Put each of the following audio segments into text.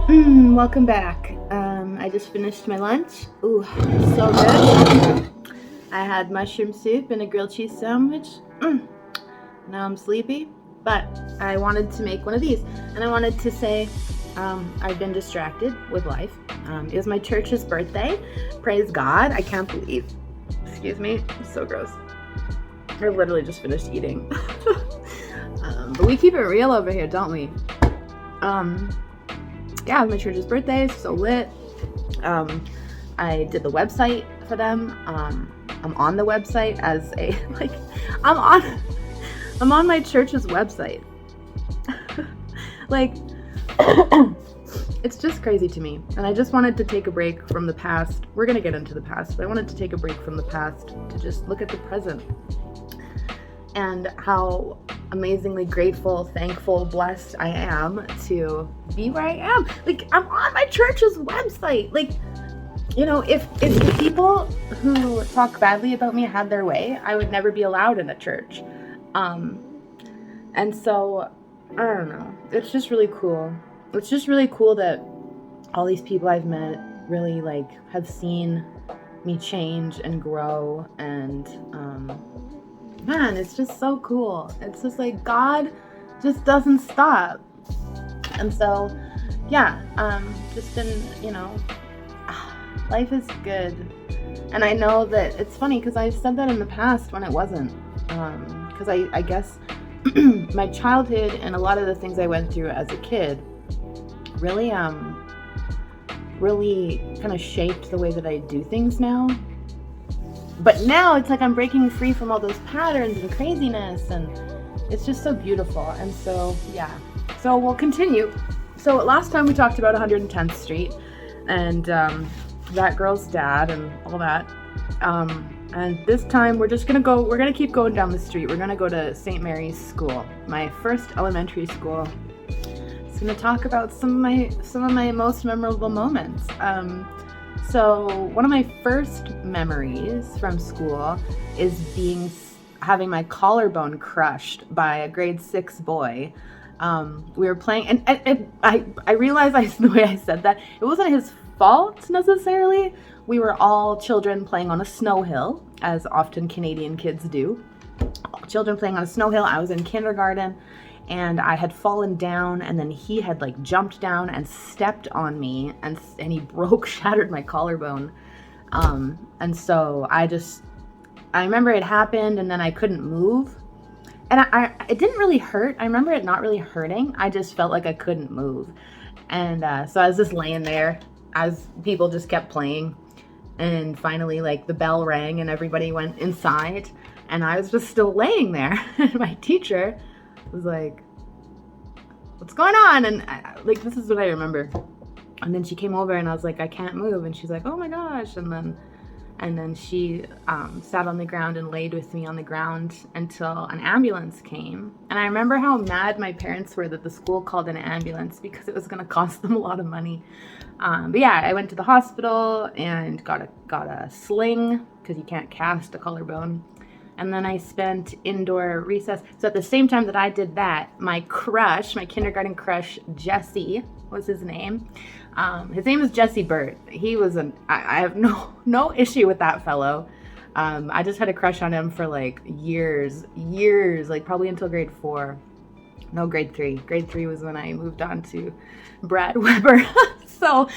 Welcome back. I just finished my lunch. Ooh, so good. I had mushroom soup and a grilled cheese sandwich. Now I'm sleepy, but I wanted to make one of these, and I wanted to say I've been distracted with life. It was my church's birthday. Praise God. I can't believe. Excuse me. It's so gross. I literally just finished eating. But we keep it real over here, don't we? Yeah, my church's birthday, so lit. I did the website for them. I'm on the website as a I'm on my church's website. It's just crazy to me. And I just wanted to take a break from the past. We're gonna get into the past, but I wanted to take a break from the past to just look at the present and how amazingly grateful, thankful, blessed I am to be where I am. I'm on my church's website. If the people who talk badly about me had their way, I would never be allowed in a church. And so, I don't know. It's just really cool. It's just really cool that all these people I've met really have seen me change and grow, and man, it's just so cool. It's just God just doesn't stop. And so, yeah, just been, life is good. And I know that it's funny because I've said that in the past when it wasn't. Because I guess my childhood and a lot of the things I went through as a kid really kind of shaped the way that I do things now. But now it's I'm breaking free from all those patterns and craziness, and it's just so beautiful. And so, yeah. So we'll continue. So last time we talked about 110th Street and that girl's dad and all that. And this time we're gonna keep going down the street. We're gonna go to St. Mary's School, my first elementary school. It's gonna talk about some of my most memorable moments. So one of my first memories from school is having my collarbone crushed by a grade 6 boy. We were playing, and I realized the way I said that, it wasn't his fault necessarily. We were all children playing on a snow hill, as often Canadian kids do. Children playing on a snow hill. I was in kindergarten, and I had fallen down, and then he had jumped down and stepped on me, and he shattered my collarbone. And so I remember it happened, and then I couldn't move. And it didn't really hurt. I remember it not really hurting. I just felt like I couldn't move. And so I was just laying there as people just kept playing. And finally, the bell rang and everybody went inside. And I was just still laying there. And my teacher was like, "What's going on?" And this is what I remember. And then she came over and I was like, "I can't move." And she's like, "Oh my gosh." And then she sat on the ground and laid with me on the ground until an ambulance came. And I remember how mad my parents were that the school called an ambulance because it was going to cost them a lot of money. But yeah, I went to the hospital and got a sling because you can't cast a collarbone. And then I spent indoor recess. So at the same time that I did that, my kindergarten crush, Jesse was his name. His name was Jesse Burt. He was I have no issue with that fellow. I just had a crush on him for years, probably until grade 4. No, grade 3. Grade 3 was when I moved on to Brad Weber. So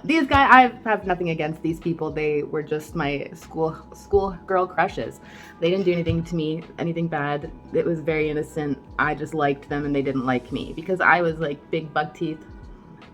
these guys, I have nothing against these people. They were just my school girl crushes. They didn't do anything to me, anything bad. It was very innocent. I just liked them and they didn't like me because I was big bug teeth,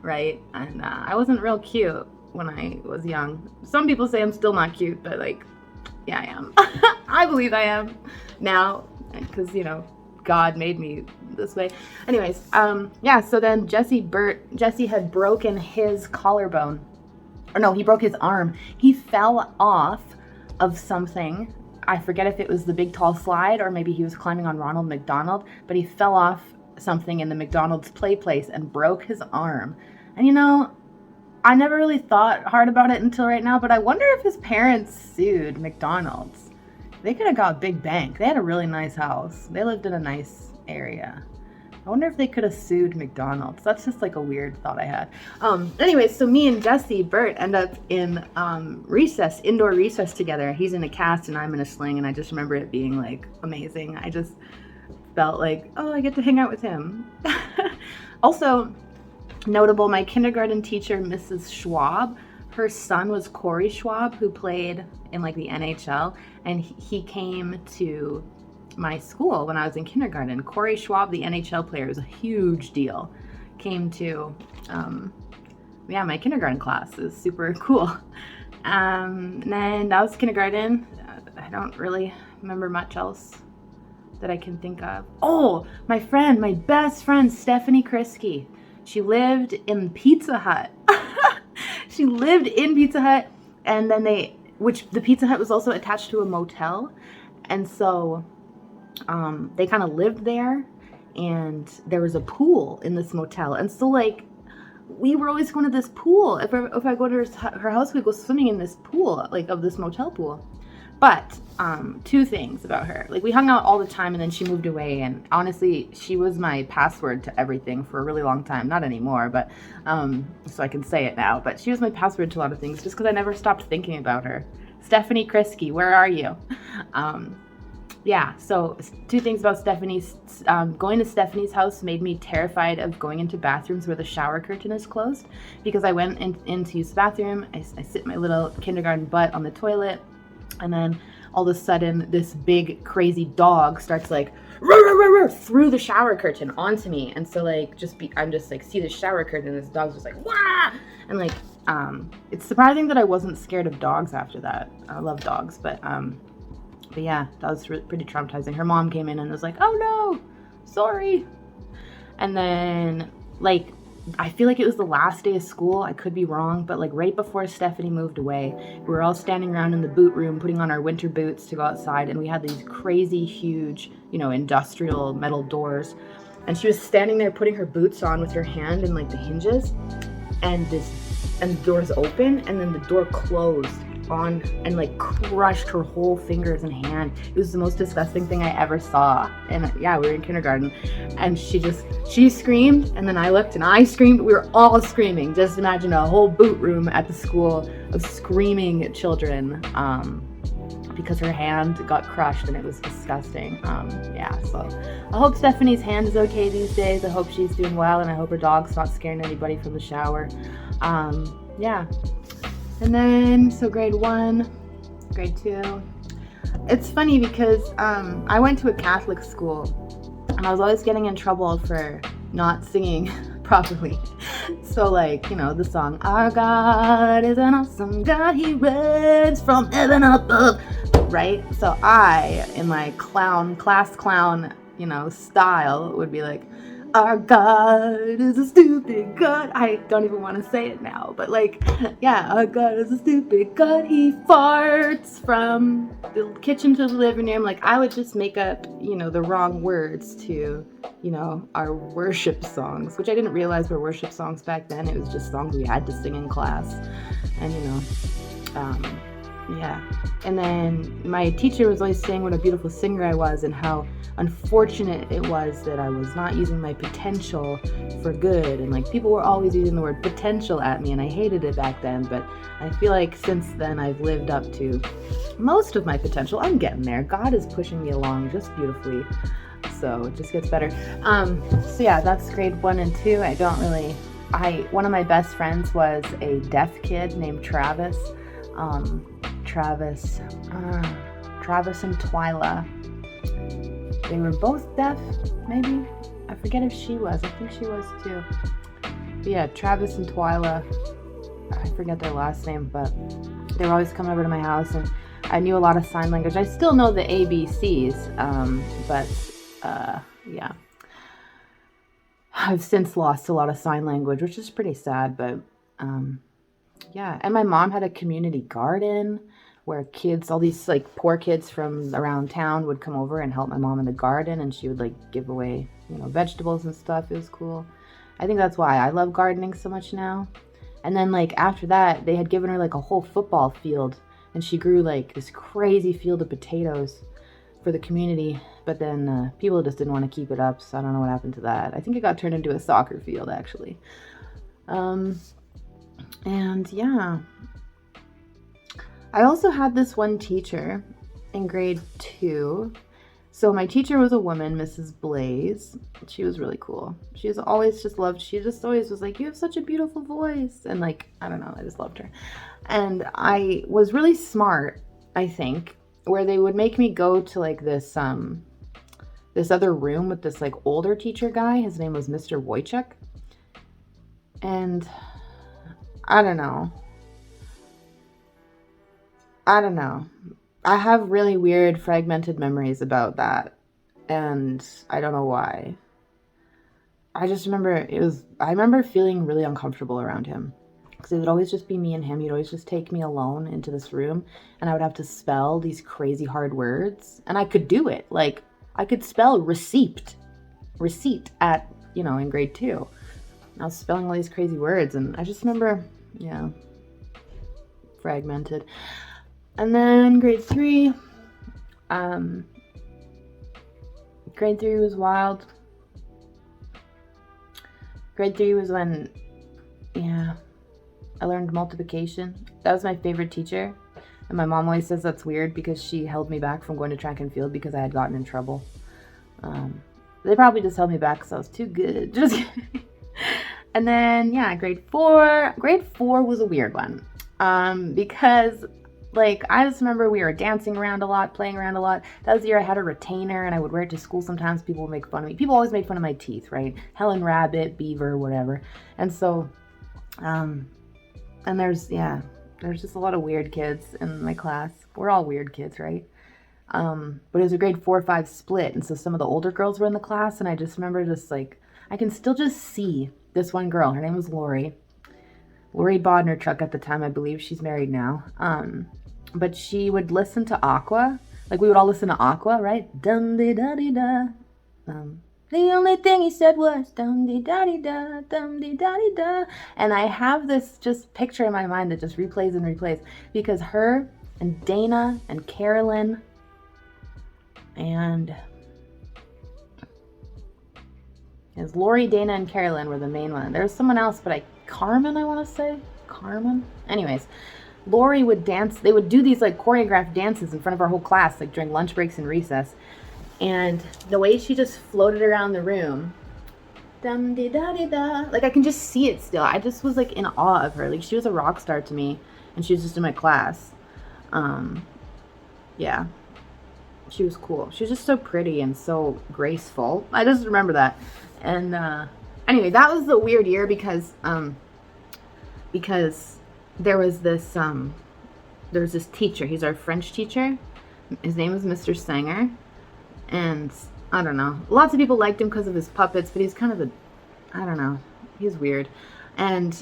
right? And I wasn't real cute when I was young. Some people say I'm still not cute, but yeah, I am. I believe I am now because, God made me this way. Anyways, yeah, so then Jesse had broken his collarbone. Or no, he broke his arm. He fell off of something. I forget if it was the big tall slide or maybe he was climbing on Ronald McDonald, but he fell off something in the McDonald's play place and broke his arm. And I never really thought hard about it until right now, but I wonder if his parents sued McDonald's. They could have got a big bank. They had a really nice house. They lived in a nice area. I wonder if they could have sued McDonald's. That's just like a weird thought I had. Anyways, so me and Jesse Burt end up in recess, indoor recess together. He's in a cast and I'm in a sling, and I just remember it being like amazing. I just felt like, oh, I get to hang out with him. Also notable, my kindergarten teacher, Mrs. Schwab, her son was Corey Schwab, who played in like the NHL, and he came to my school when I was in kindergarten. Corey Schwab, the NHL player, was a huge deal. Came to, my kindergarten class. It was super cool. And then that was kindergarten. I don't really remember much else that I can think of. Oh, my best friend, Stephanie Krisky. She lived in Pizza Hut. She lived in Pizza Hut, and then the Pizza Hut was also attached to a motel, and so they kind of lived there, and there was a pool in this motel, and so like we were always going to this pool. If I go to her house, we go swimming in this pool, like of this motel pool. But two things about her. Like, we hung out all the time, and then she moved away, and honestly, she was my password to everything for a really long time. Not anymore, but so I can say it now. But she was my password to a lot of things just because I never stopped thinking about her. Stephanie Krisky, where are you? So two things about Stephanie's. Going to Stephanie's house made me terrified of going into bathrooms where the shower curtain is closed, because I went in to use the bathroom. I sit my little kindergarten butt on the toilet, and then all of a sudden this big crazy dog starts like through the shower curtain onto me, and so like I'm just like see the shower curtain, and this dog's just like wah, and like it's surprising that I wasn't scared of dogs after that. I love dogs, but yeah, that was pretty traumatizing. Her mom came in and was like, oh no, sorry. And then like I feel like it was the last day of school. I could be wrong, but like right before Stephanie moved away, we were all standing around in the boot room putting on our winter boots to go outside, and we had these crazy huge, industrial metal doors, and she was standing there putting her boots on with her hand in like the hinges, and the doors open, and then the door closed on and like crushed her whole fingers and hand. It was the most disgusting thing I ever saw. And yeah, we were in kindergarten, and she screamed, and then I looked and I screamed. We were all screaming. Just imagine a whole boot room at the school of screaming children because her hand got crushed, and it was disgusting. So I hope Stephanie's hand is okay these days. I hope she's doing well, and I hope her dog's not scaring anybody from the shower. And then, so grade 1, grade 2. It's funny because I went to a Catholic school, and I was always getting in trouble for not singing properly. So like, the song, our God is an awesome God, he reigns from heaven above, right? So I, in my class clown, style, would be like, our God is a stupid God. I don't even want to say it now, but like, yeah, our God is a stupid God. He farts from the kitchen to the living room. Like, I would just make up, the wrong words to, our worship songs, which I didn't realize were worship songs back then. It was just songs we had to sing in class. And, And then my teacher was always saying what a beautiful singer I was, and how unfortunate it was that I was not using my potential for good. And like, people were always using the word potential at me, and I hated it back then. But I feel like since then I've lived up to most of my potential. I'm getting there. God is pushing me along just beautifully. So it just gets better. So yeah, that's grade 1 and 2. One of my best friends was a deaf kid named Travis. Travis and Twyla. They were both deaf, maybe? I forget if she was. I think she was too. But yeah, Travis and Twyla. I forget their last name, but they were always coming over to my house, and I knew a lot of sign language. I still know the ABCs, yeah. I've since lost a lot of sign language, which is pretty sad, but yeah. And my mom had a community garden where kids, all these like poor kids from around town would come over and help my mom in the garden, and she would like give away, vegetables and stuff. It was cool. I think that's why I love gardening so much now. And then like after that, they had given her like a whole football field, and she grew like this crazy field of potatoes. for the community, but then people just didn't want to keep it up, so I don't know what happened to that. I think it got turned into a soccer field, actually. And yeah, I also had this one teacher in grade 2. So my teacher was a woman, Mrs. Blaze. She was really cool. She just always was like, you have such a beautiful voice. And like, I don't know, I just loved her. And I was really smart, I think, where they would make me go to like this other room with this like older teacher guy. His name was Mr. Wojciech. And I don't know. I have really weird fragmented memories about that, and I don't know why. I just remember I remember feeling really uncomfortable around him, because it would always just be me and him. He'd always just take me alone into this room, and I would have to spell these crazy hard words, and I could do it. Like, I could spell receipt at, in grade 2. I was spelling all these crazy words, and I just remember, fragmented. And then grade 3 was wild. Grade 3 was when, I learned multiplication. That was my favorite teacher. And my mom always says that's weird because she held me back from going to track and field because I had gotten in trouble. They probably just held me back because I was too good. Just kidding. And then, grade 4. Grade 4 was a weird one. Because, like, I just remember we were dancing around a lot, playing around a lot. That was the year I had a retainer, and I would wear it to school sometimes. People would make fun of me. People always made fun of my teeth, right? Helen Rabbit, Beaver, whatever. And so, and there's just a lot of weird kids in my class. We're all weird kids, right? But it was a grade 4-5 split, and so some of the older girls were in the class, and I just remember I can still just see this one girl. Her name was Lori Bodnar-Chuck at the time, I believe. She's married now. But she would listen to Aqua. Like, we would all listen to Aqua, right? Dum-de-da-de-da. The only thing he said was dum-de-da-de-da, dum-de-da-de-da. And I have this just picture in my mind that just replays and replays. Because her and Dana and Carolyn and... Because Lori, Dana, and Carolyn were the main one. There was someone else, but Carmen, I want to say. Carmen? Anyways, Lori would dance. They would do these, like, choreographed dances in front of our whole class, like, during lunch breaks and recess. And the way she just floated around the room, dum-de-da-de-da, like, I can just see it still. I just was, like, in awe of her. Like, she was a rock star to me, and she was just in my class. Yeah. She was cool. She was just so pretty and so graceful. I just remember that. And anyway, that was the weird year because there was this teacher. He's our French teacher. His name was Mr. Sanger, and I don't know. Lots of people liked him because of his puppets, but he's kind of he's weird. And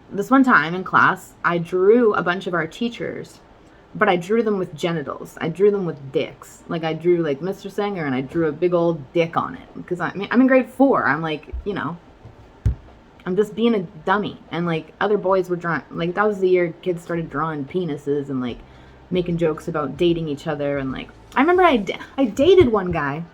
this one time in class, I drew a bunch of our teachers, but I drew them with genitals. I drew them with dicks. Like, I drew, like, Mr. Sanger, and I drew a big old dick on it. Because, I'm in grade 4. I'm, like, I'm just being a dummy. And, like, other boys were drawing. Like, that was the year kids started drawing penises and, like, making jokes about dating each other. And, like, I remember I dated one guy.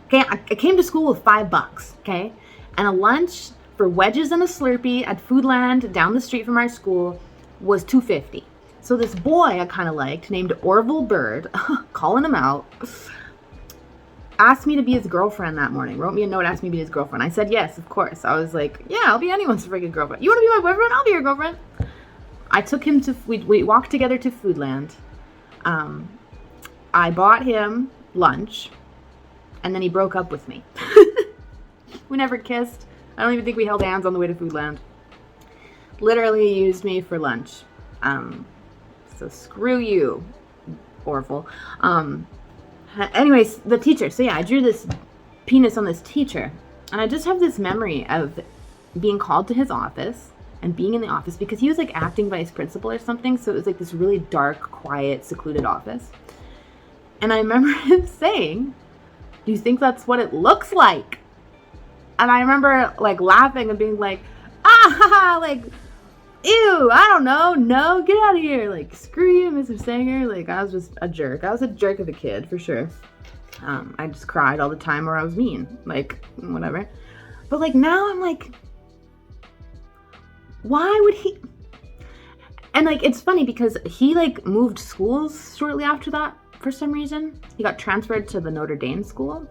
Okay, I came to school with $5, okay? And a lunch for wedges and a Slurpee at Foodland down the street from our school was $2.50. So this boy I kind of liked, named Orville Bird, calling him out, asked me to be his girlfriend that morning. Wrote me a note, asked me to be his girlfriend. I said yes, of course. I was like, yeah, I'll be anyone's freaking girlfriend. You want to be my boyfriend? I'll be your girlfriend. I took him we walked together to Foodland. I bought him lunch, and then he broke up with me. We never kissed. I don't even think we held hands on the way to Foodland. Literally used me for lunch. So screw you, Orville. Anyways, the teacher. So yeah, I drew this penis on this teacher. And I just have this memory of being called to his office and being in the office because he was like acting vice principal or something. So it was like this really dark, quiet, secluded office. And I remember him saying, "Do you think that's what it looks like?" And I remember like laughing and being like, like, ew, I don't know, no, get out of here. Like, screw you, Mr. Sanger. Like, I was just a jerk. I was a jerk of a kid, for sure. I just cried all the time, or I was mean. Like, whatever. But, like, now I'm like, why would he? And, like, it's funny because he, like, moved schools shortly after that for some reason. He got transferred to the Notre Dame school.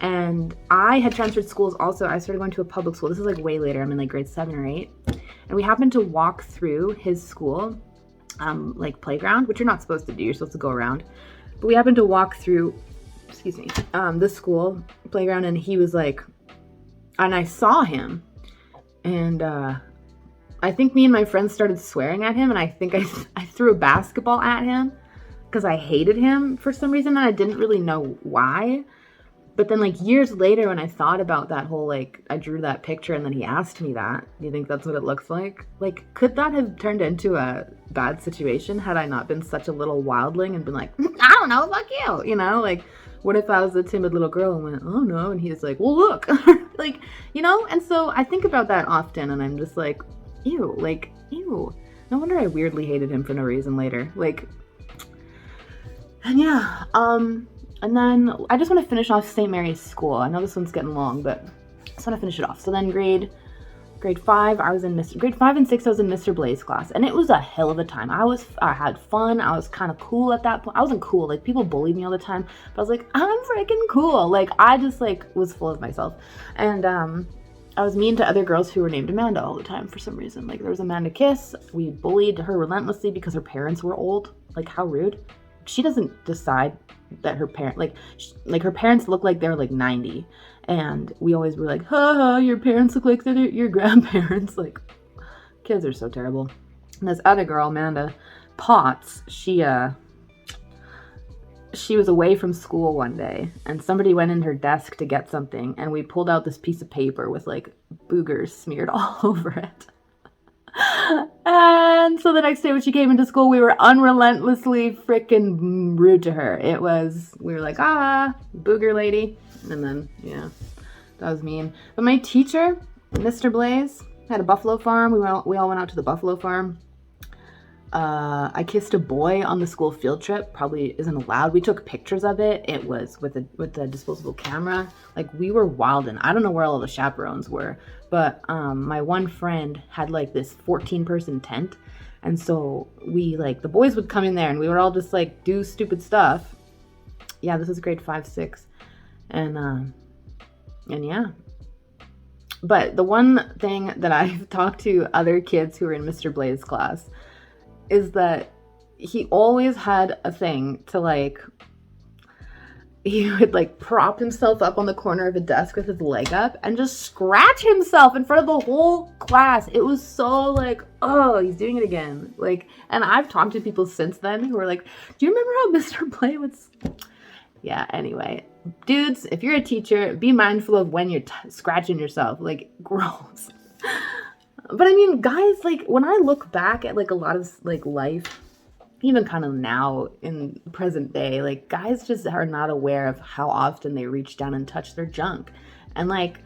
And I had transferred schools also. I started going to a public school. This is, like, way later. I'm in, like, grade 7 or 8. And we happened to walk through his school, like, playground, which you're not supposed to do. You're supposed to go around. But we happened to walk through, the school playground, and he was, like, and I saw him. And, I think me and my friends started swearing at him, and I think I threw a basketball at him because I hated him for some reason, and I didn't really know why. But then, like, years later, when I thought about that whole, like, I drew that picture and then he asked me that, do you think that's what it looks like? Like, could that have turned into a bad situation had I not been such a little wildling and been like, I don't know, fuck you, you know? Like, what if I was a timid little girl and went, oh no, and he was like, well, look, like, you know? And so I think about that often, and I'm just like, ew, like, ew. No wonder I weirdly hated him for no reason later. Like, and yeah, and then I just want to finish off St. Mary's School. I know this one's getting long, but I just want to finish it off. So then grade 5, grade 5 and 6, I was in Mr. Blaze class, and it was a hell of a time. I had fun. I was kind of cool at that point. I wasn't cool. Like, people bullied me all the time, but I was like, I'm freaking cool. Like, I just, like, was full of myself. And, I was mean to other girls who were named Amanda all the time for some reason. Like, there was Amanda Kiss. We bullied her relentlessly because her parents were old. Like, how rude. She doesn't decide that her her parents look like they're like 90, and we always were like, ha, your parents look like they're your grandparents. Like, kids are so terrible. And this other girl, Amanda Potts, she was away from school one day, and somebody went in her desk to get something, and we pulled out this piece of paper with, like, boogers smeared all over it. And so the next day when she came into school, we were unrelentlessly freaking rude to her. We were like, booger lady. And then, yeah, that was mean. But my teacher, Mr. Blaze, had a buffalo farm. We all went out to the buffalo farm. I kissed a boy on the school field trip. Probably isn't allowed. We took pictures of it. It was with a disposable camera. Like, we were wildin'. I don't know where all the chaperones were, but my one friend had, like, this 14-person tent, and so we, like, the boys would come in there, and we would all just, like, do stupid stuff. Yeah, this is grade 5, 6, and yeah. But the one thing that I've talked to other kids who were in Mr. Blaze class is that he always had a thing to, like, he would, like, prop himself up on the corner of a desk with his leg up and just scratch himself in front of the whole class. It was so, like, oh, he's doing it again. Like, and I've talked to people since then who are like, do you remember how Mr. Blaze was? Yeah, anyway. Dudes, if you're a teacher, be mindful of when you're scratching yourself. Like, gross. But I mean, guys, like, when I look back at, like, a lot of, like, life, even kind of now in present day, like, guys just are not aware of how often they reach down and touch their junk. And, like,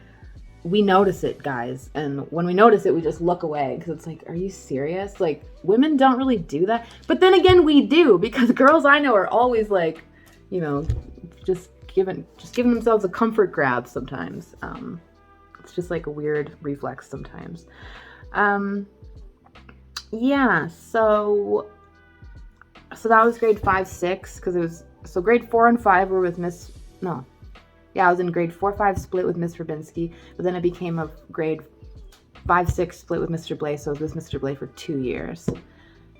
we notice it, guys. And when we notice it, we just look away because it's like, are you serious? Like, women don't really do that. But then again, we do, because girls I know are always, like, you know, just giving themselves a comfort grab sometimes. It's just, like, a weird reflex sometimes. Yeah, so that was grade 5, 6, because it was, so grade 4 and 5 were with I was in grade 4, 5 split with Miss Verbinski, but then it became a grade 5, 6 split with Mr. Blay, so I was with Mr. Blay for 2 years.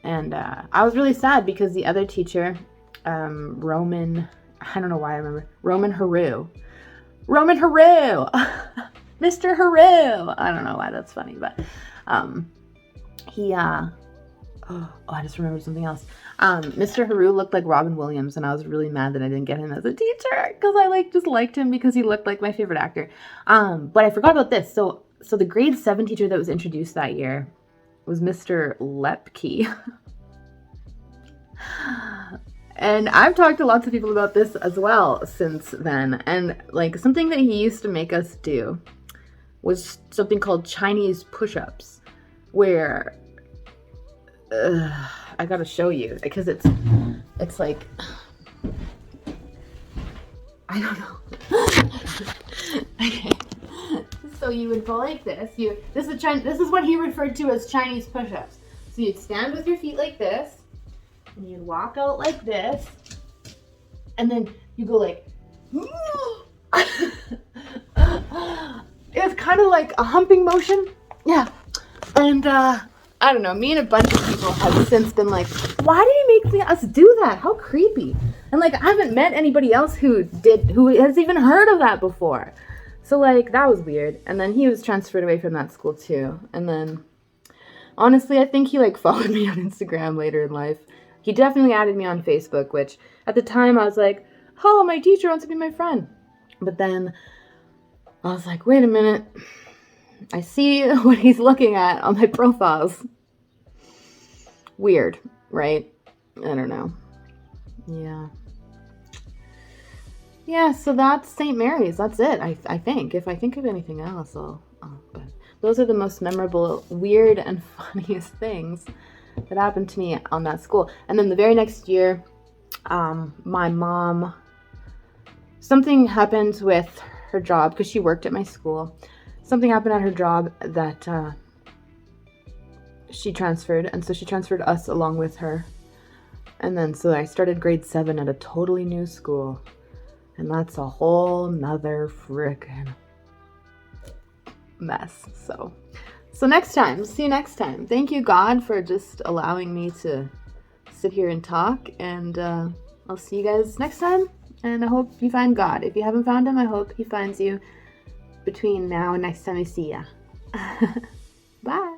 And, I was really sad because the other teacher, Roman, I don't know why I remember, Roman Haru, Mr. Haru, I don't know why that's funny, but, I just remembered something else. Mr. Haru looked like Robin Williams, and I was really mad that I didn't get him as a teacher, because I, just liked him because he looked like my favorite actor. But I forgot about this. So the grade 7 teacher that was introduced that year was Mr. Lepke. And I've talked to lots of people about this as well since then. And, something that he used to make us do was something called Chinese push-ups, where I gotta show you because it's like, I don't know. Okay. So you would go like this. This is what he referred to as Chinese push-ups. So you'd stand with your feet like this, and you'd walk out like this, and then you go like. It's kind of like a humping motion. Yeah. And I don't know, me and a bunch of people have since been like, why did he make us do that? How creepy. And like, I haven't met anybody else who has even heard of that before. So like, that was weird. And then he was transferred away from that school too. And then honestly, I think he like followed me on Instagram later in life. He definitely added me on Facebook, which at the time I was like, oh, my teacher wants to be my friend. But then I was like, wait a minute. I see what he's looking at on my profiles. Weird, right? I don't know. Yeah. Yeah, so that's St. Mary's. That's it, I think. If I think of anything else, but those are the most memorable, weird, and funniest things that happened to me on that school. And then the very next year, my mom, something happened with her job because she worked at my school. Something happened at her job that she transferred, and so she transferred us along with her. And then so I started grade 7 at a totally new school, and that's a whole nother frickin' mess. So next time, see you next time. Thank you, God, for just allowing me to sit here and talk, and I'll see you guys next time. And I hope you find God. If you haven't found him, I hope he finds you between now and next time I see ya. Bye.